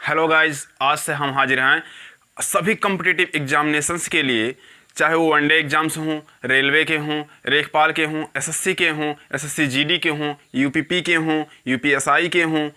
Hello guys, आज से हम हाजिर हैं सभी कॉम्पिटिटिव एग्जामिनेशंस के लिए, चाहे वो वनडे एग्ज़ाम्स हों, रेलवे के हों, लेखपाल के हों, एसएससी के हों, एसएससी जीडी के हों, यूपीपी के हों, यूपीएसआई के हों,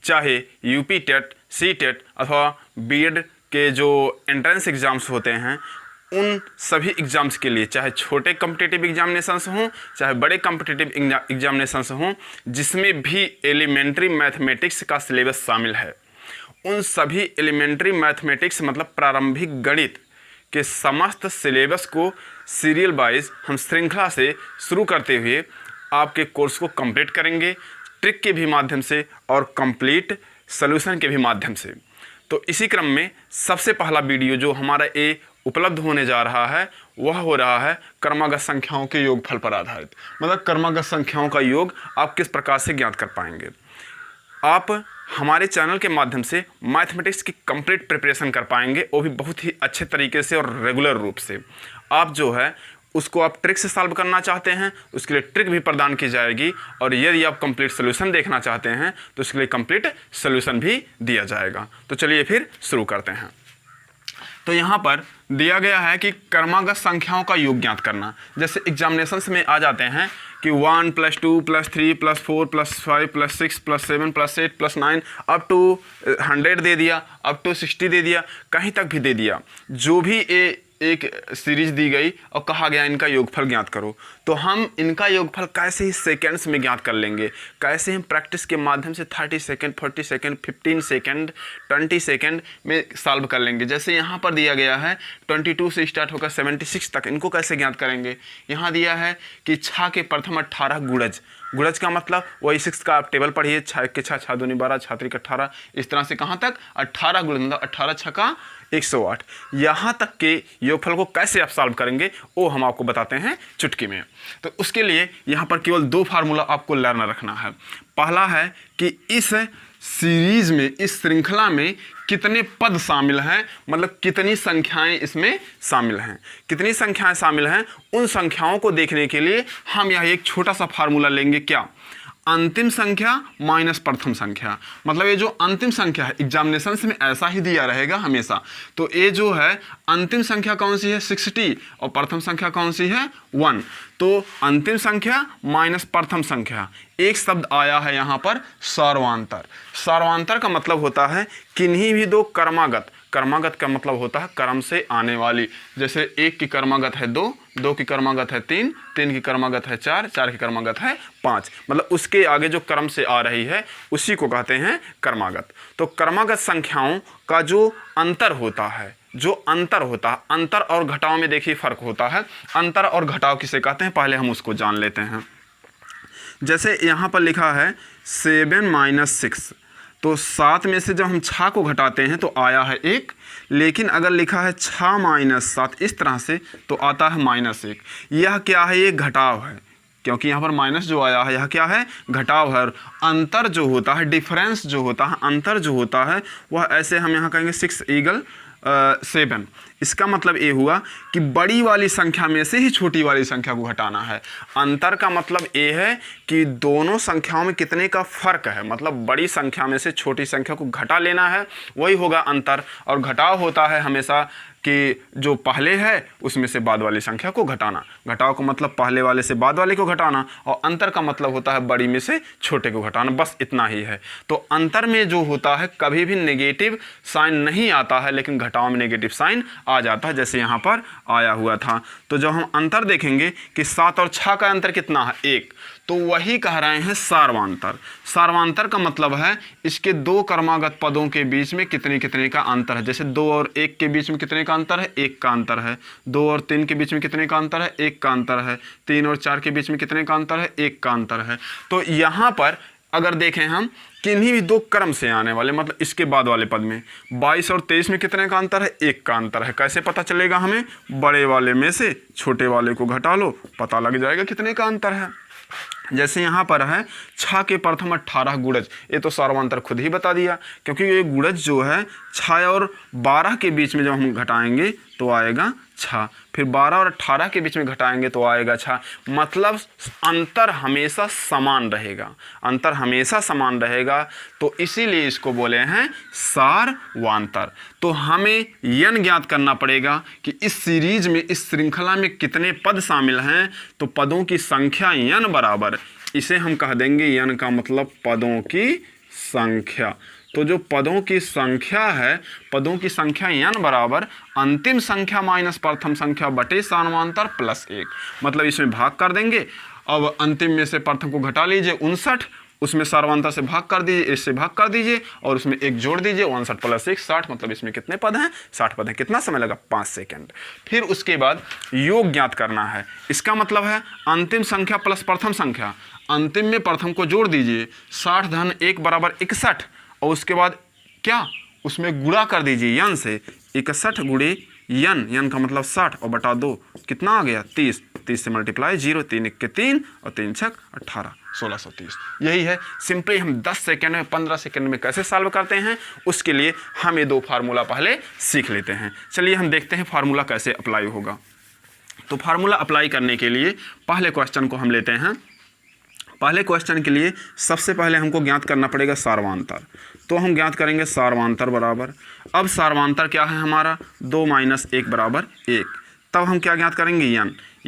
चाहे यूपी टेट, सी टेट अथवा बीएड के जो एंट्रेंस एग्ज़ाम्स होते हैं, उन सभी एग्ज़ाम्स के लिए, चाहे छोटे कॉम्पिटिटिव एग्जामिनेशंस हों, चाहे बड़े कॉम्पिटिटिव एग्जामिनेशंस हों, जिसमें भी एलिमेंट्री मैथमेटिक्स का सिलेबस शामिल है, उन सभी एलिमेंट्री मैथमेटिक्स मतलब प्रारंभिक गणित के समस्त सिलेबस को सीरियल वाइज हम श्रृंखला से शुरू करते हुए आपके कोर्स को कंप्लीट करेंगे, ट्रिक के भी माध्यम से और कंप्लीट सॉल्यूशन के भी माध्यम से। तो इसी क्रम में सबसे पहला वीडियो जो हमारा ये उपलब्ध होने जा रहा है वह हो रहा है क्रमागत संख्याओं के योगफल पर आधारित, मतलब क्रमागत संख्याओं का योग आप किस प्रकार से ज्ञात कर पाएंगे। आप हमारे चैनल के माध्यम से मैथमेटिक्स की कंप्लीट प्रिपरेशन कर पाएंगे, वो भी बहुत ही अच्छे तरीके से और रेगुलर रूप से। आप जो है उसको आप ट्रिक से सॉल्व करना चाहते हैं, उसके लिए ट्रिक भी प्रदान की जाएगी, और यदि आप कंप्लीट सोल्यूशन देखना चाहते हैं तो उसके लिए कंप्लीट सोल्यूशन भी दिया जाएगा। तो चलिए फिर शुरू करते हैं। तो यहाँ पर दिया गया है कि क्रमागत संख्याओं का योग ज्ञात करना। जैसे एग्जामिनेशंस में आ जाते हैं कि 1 + 2 + 3 + 4 + 5 + 6 + 7 + 8 + 9 अप टू 100 दे दिया, अप टू 60 दे दिया, कहीं तक भी दे दिया। जो भी एक सीरीज दी गई और कहा गया इनका योगफल ज्ञात करो, तो हम इनका योगफल कैसे ही सेकेंड्स में ज्ञात कर लेंगे, कैसे हम प्रैक्टिस के माध्यम से 30 सेकेंड, 40 सेकेंड, 15 सेकेंड, 20 सेकेंड में सॉल्व कर लेंगे। जैसे यहाँ पर दिया गया है 22 से स्टार्ट होकर 76 तक, इनको कैसे ज्ञात करेंगे। यहाँ दिया है कि छः के प्रथम 18 गुणज, गुणज का मतलब वही 6 का आप टेबल पढ़िए, 6 के 6, 6 दूनी 12, 6 त्रिक 18, इस तरह से कहाँ तक 18 गुणज, 18 छक्का 108। यहाँ तक के योगफल को कैसे आप सॉल्व करेंगे वो हम आपको बताते हैं चुटकी में। तो उसके लिए यहाँ पर केवल 2 फार्मूला आपको लर्न रखना है। पहला है कि इस सीरीज में, इस श्रृंखला में कितने पद शामिल हैं, मतलब कितनी संख्याएं इसमें शामिल हैं। कितनी संख्याएं शामिल हैं, उन संख्याओं को देखने के लिए हम यहाँ एक छोटा सा फार्मूला लेंगे। क्या? अंतिम संख्या माइनस प्रथम संख्या। मतलब ये जो अंतिम संख्या है, एग्जामिनेशंस में ऐसा ही दिया रहेगा हमेशा। तो ये जो है अंतिम संख्या कौन सी है 60 और प्रथम संख्या कौन सी है 1। तो अंतिम संख्या माइनस प्रथम संख्या, एक शब्द आया है यहाँ पर सर्वांतर। सर्वांतर का मतलब होता है किन्हीं भी दो क्रमागत, क्रमागत का मतलब होता है क्रम से आने वाली। जैसे 1 की क्रमागत है 2, 2 की क्रमागत है 3, 3 की क्रमागत है 4, 4 की क्रमागत है 5, मतलब उसके आगे जो क्रम से आ रही है उसी को कहते हैं क्रमागत। तो क्रमागत संख्याओं का जो अंतर होता है, जो अंतर होता है, अंतर और घटाव में देखिए फर्क होता है। अंतर और घटाव किसे कहते हैं पहले हम उसको जान लेते हैं। जैसे यहाँ पर लिखा है 7 - 6, तो 7 में से जब हम 6 को घटाते हैं तो आया है 1, लेकिन अगर लिखा है 6 - 7 इस तरह से तो आता है -1। यह क्या है? ये घटाव है, क्योंकि यहाँ पर माइनस जो आया है यह क्या है? घटाव है। अंतर जो होता है, डिफरेंस जो होता है, अंतर जो होता है वह ऐसे हम यहाँ कहेंगे 6 = 7। इसका मतलब ये हुआ कि बड़ी वाली संख्या में से ही छोटी वाली संख्या को घटाना है। अंतर का मतलब ये है कि दोनों संख्याओं में कितने का फर्क है, मतलब बड़ी संख्या में से छोटी संख्या को घटा लेना है, वही होगा अंतर। और घटाव होता है हमेशा कि जो पहले है उसमें से बाद वाली संख्या को घटाना। घटाव का मतलब पहले वाले से बाद वाले को घटाना, और अंतर का मतलब होता है बड़ी में से छोटे को घटाना, बस इतना ही है। तो अंतर में जो होता है कभी भी नेगेटिव साइन नहीं आता है, लेकिन घटाव में नेगेटिव साइन आ जाता है, जैसे यहाँ पर आया हुआ था। तो जब हम अंतर देखेंगे कि 7 और 6 का अंतर कितना है 1, तो वही कह रहे हैं सार्वांतर। सार्वांतर का मतलब है इसके 2 क्रमागत पदों के बीच में कितने कितने का अंतर है। जैसे 2 और 1 के बीच में कितने का अंतर है? 1 का अंतर है। 2 और 3 के बीच में कितने का अंतर है? 1 का अंतर है। 3 और 4 के बीच में कितने का अंतर है? 1 का अंतर है। तो यहाँ पर अगर देखें हम किन्हीं भी 2 क्रम से आने वाले, मतलब इसके बाद वाले पद में 22 और 23 में कितने का अंतर है? 1 का अंतर है। कैसे पता चलेगा हमें? बड़े वाले में से छोटे वाले को घटा लो, पता लग जाएगा कितने का अंतर है। जैसे यहाँ पर है 6 के प्रथम 18 गुणज, ये तो सर्वांतर खुद ही बता दिया, क्योंकि ये गुणज जो है 6 और 12 के बीच में जब हम घटाएंगे तो आएगा 6, फिर 12 और 18 के बीच में घटाएंगे तो आएगा 6। मतलब अंतर हमेशा समान रहेगा, अंतर हमेशा समान रहेगा, तो इसीलिए इसको बोले हैं सारवांतर। तो हमें n ज्ञात करना पड़ेगा कि इस सीरीज में, इस श्रृंखला में कितने पद शामिल हैं। तो पदों की संख्या n बराबर, इसे हम कह देंगे n का मतलब पदों की संख्या। तो जो पदों की संख्या है, पदों की संख्या n बराबर अंतिम संख्या माइनस प्रथम संख्या बटे सारवांतर प्लस 1। मतलब इसमें भाग कर देंगे। अब अंतिम में से प्रथम को घटा लीजिए 59, उसमें सारवांतर से भाग कर दीजिए, इससे भाग कर दीजिए और उसमें 1 जोड़ दीजिए, 59 प्लस 1 60। मतलब इसमें कितने पद हैं? 60 पद हैं। कितना समय लगा? 5 सेकंड। फिर उसके बाद योग ज्ञात करना है। इसका मतलब है अंतिम संख्या प्लस प्रथम संख्या। अंतिम में प्रथम को जोड़ दीजिए, 60 धन 1 बराबर 61, और उसके बाद क्या, उसमें गुणा कर दीजिए n से। 61 गुणे n का मतलब 60 और बटा 2 कितना आ गया? 30। 30 से मल्टीप्लाई 0, 3 1 के 3 और 3 6 18, 1630। यही है। सिंपली हम 10 सेकंड में, 15 सेकंड में कैसे सॉल्व करते हैं, उसके लिए हम ये 2 फार्मूला पहले सीख लेते हैं। चलिए हम देखते हैं फार्मूला कैसे अप्लाई होगा। तो फार्मूला अप्लाई करने के लिए पहले क्वेश्चन को हम लेते हैं। पहले क्वेश्चन के लिए सबसे पहले हमको ज्ञात करना पड़ेगा सारवांतर। तो हम ज्ञात करेंगे सारवांतर बराबर, अब सारवांतर क्या है हमारा? 2 - 1 बराबर 1। तब हम क्या ज्ञात करेंगे?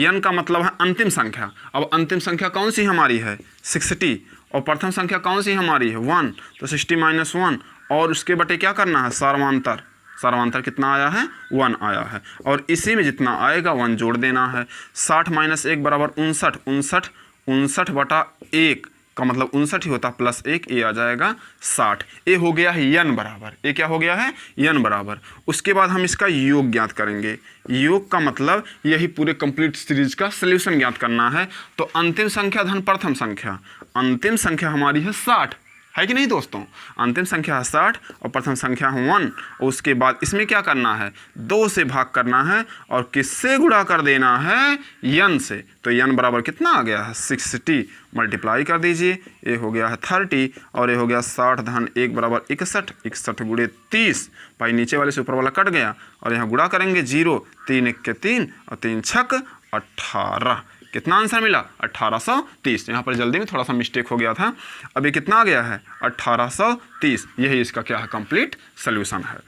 n का मतलब है अंतिम संख्या। अब अंतिम संख्या कौन सी हमारी है? 60। और प्रथम संख्या कौन सी हमारी है? 1। तो 60 - 1 और उसके बटे क्या करना है? सारवांतर। सारवांतर कितना आया है? 1 आया है। और इसी में जितना आएगा 1 जोड़ देना है। 60 - 1 बराबर 59। 59 बटा 1 का मतलब 59 ही होता, प्लस 1, ये आ जाएगा 60। ये हो गया है n बराबर। ये क्या हो गया है? n बराबर। उसके बाद हम इसका योग ज्ञात करेंगे। योग का मतलब यही पूरे कंप्लीट सीरीज का सलूशन ज्ञात करना है। तो अंतिम संख्या धन प्रथम संख्या, अंतिम संख्या हमारी है 60, है कि नहीं दोस्तों? अंतिम संख्या है 60 और प्रथम संख्या है 1। और उसके बाद इसमें क्या करना है? 2 से भाग करना है और किससे गुणा कर देना है? n से। तो n बराबर कितना आ गया है? 60। मल्टीप्लाई कर दीजिए, ये हो गया है 30 और ये हो गया 60 धन 1 बराबर 61। 61 गुणे 30, भाई नीचे वाले से ऊपर वाला कट गया और यहाँ गुणा करेंगे 0, 3 1 के 3 और 3 6 18। कितना आंसर मिला? 1830। यहाँ पर जल्दी में थोड़ा सा मिस्टेक हो गया था। अभी कितना आ गया है? 1830। यही इसका क्या है? कंप्लीट सॉल्यूशन है।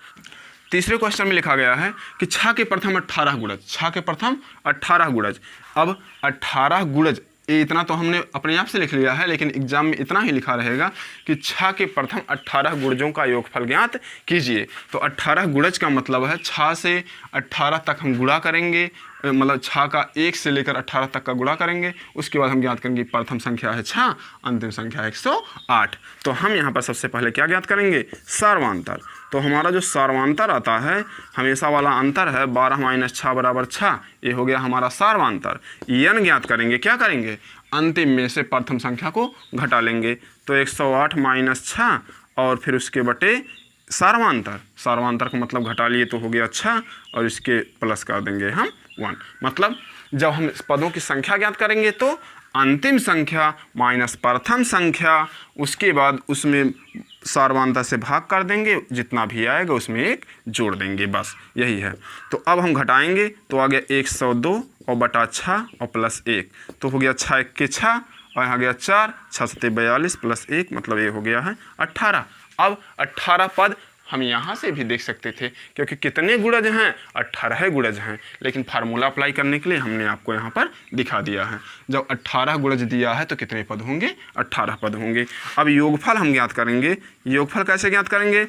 तीसरे क्वेश्चन में लिखा गया है कि 6 के प्रथम 18 गुणज, 6 के प्रथम 18 गुणज। अब 18 गुणज, ये इतना तो हमने अपने आप से लिख लिया है, लेकिन एग्जाम में इतना ही लिखा रहेगा कि 6 के प्रथम 18 गुणजों का योगफल ज्ञात कीजिए। तो 18 गुणज का मतलब है 6 से 18 तक हम गुणा करेंगे, मतलब 6 का 1 से लेकर 18 तक का गुणा करेंगे। उसके बाद हम ज्ञात करेंगे प्रथम संख्या है 6, अंतिम संख्या है 108। तो हम यहाँ पर सबसे पहले क्या ज्ञात करेंगे? सारवांतर। तो हमारा जो सारवांतर आता है, हमेशा वाला अंतर है 12 - 6 बराबर 6। ये हो गया हमारा सारवांतर। n ज्ञात करेंगे, क्या करेंगे? अंतिम में से प्रथम संख्या को घटा लेंगे। तो 108 - 6 और फिर उसके बटे सारवांतर। सारवांतर का मतलब घटा लिए तो हो गया 6 और इसके प्लस कर देंगे हम 1। मतलब जब हम पदों की संख्या ज्ञात करेंगे तो अंतिम संख्या माइनस प्रथम संख्या, उसके बाद उसमें सारवांतर से भाग कर देंगे, जितना भी आएगा उसमें 1 जोड़ देंगे, बस यही है। तो अब हम घटाएंगे तो आ गया 102 और बटा 6 और प्लस 1, तो हो गया 6 1 के 6 और यहाँ गया 4, 6 7 42 प्लस 1, मतलब ये हो गया है 18। अब 18 पद हम यहाँ से भी देख सकते थे, क्योंकि कितने गुणज हैं? 18 गुणज हैं। लेकिन फार्मूला अप्लाई करने के लिए हमने आपको यहाँ पर दिखा दिया है। जब 18 गुणज दिया है तो कितने पद होंगे? 18 पद होंगे। अब योगफल हम ज्ञात करेंगे। योगफल कैसे ज्ञात करेंगे?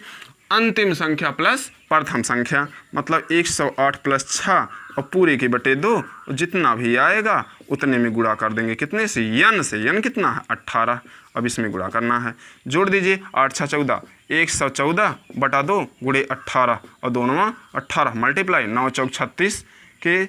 अंतिम संख्या प्लस प्रथम संख्या, मतलब 108 प्लस 6 और पूरे के बटे 2, जितना भी आएगा उतने में गुणा कर देंगे। कितने से? n से। n कितना है? 18। अब इसमें गुणा करना है, जोड़ दीजिए 8 6 14, 114 बटा 2 गुणे 18 और 2 9 18, मल्टीप्लाई 9 चौक 36 के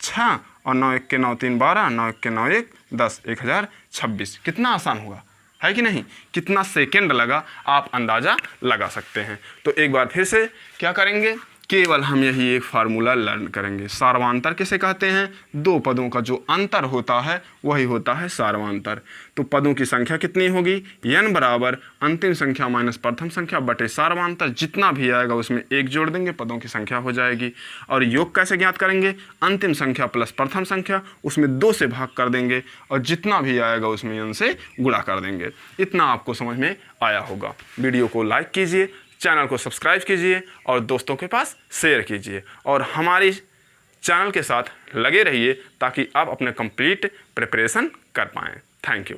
6 और 9 1 के 9 3 12, 9 1 के 9 1 10, 1026। कितना आसान होगा, है कि नहीं? कितना सेकंड लगा आप अंदाज़ा लगा सकते हैं। तो एक बार फिर से क्या करेंगे? केवल हम यही एक फार्मूला लर्न करेंगे। सार्वांतर किसे कहते हैं? दो पदों का जो अंतर होता है वही होता है सार्वांतर। तो पदों की संख्या कितनी होगी? n बराबर अंतिम संख्या माइनस प्रथम संख्या बटे सार्वांतर, जितना भी आएगा उसमें एक जोड़ देंगे, पदों की संख्या हो जाएगी। और योग कैसे ज्ञात करेंगे? अंतिम संख्या प्लस प्रथम संख्या, उसमें 2 से भाग कर देंगे और जितना भी आएगा उसमें n से गुणा कर देंगे। इतना आपको समझ में आया होगा। वीडियो को लाइक कीजिए, चैनल को सब्सक्राइब कीजिए और दोस्तों के पास शेयर कीजिए और हमारी चैनल के साथ लगे रहिए ताकि आप अपने कंप्लीट प्रिपरेशन कर पाएँ। Thank you.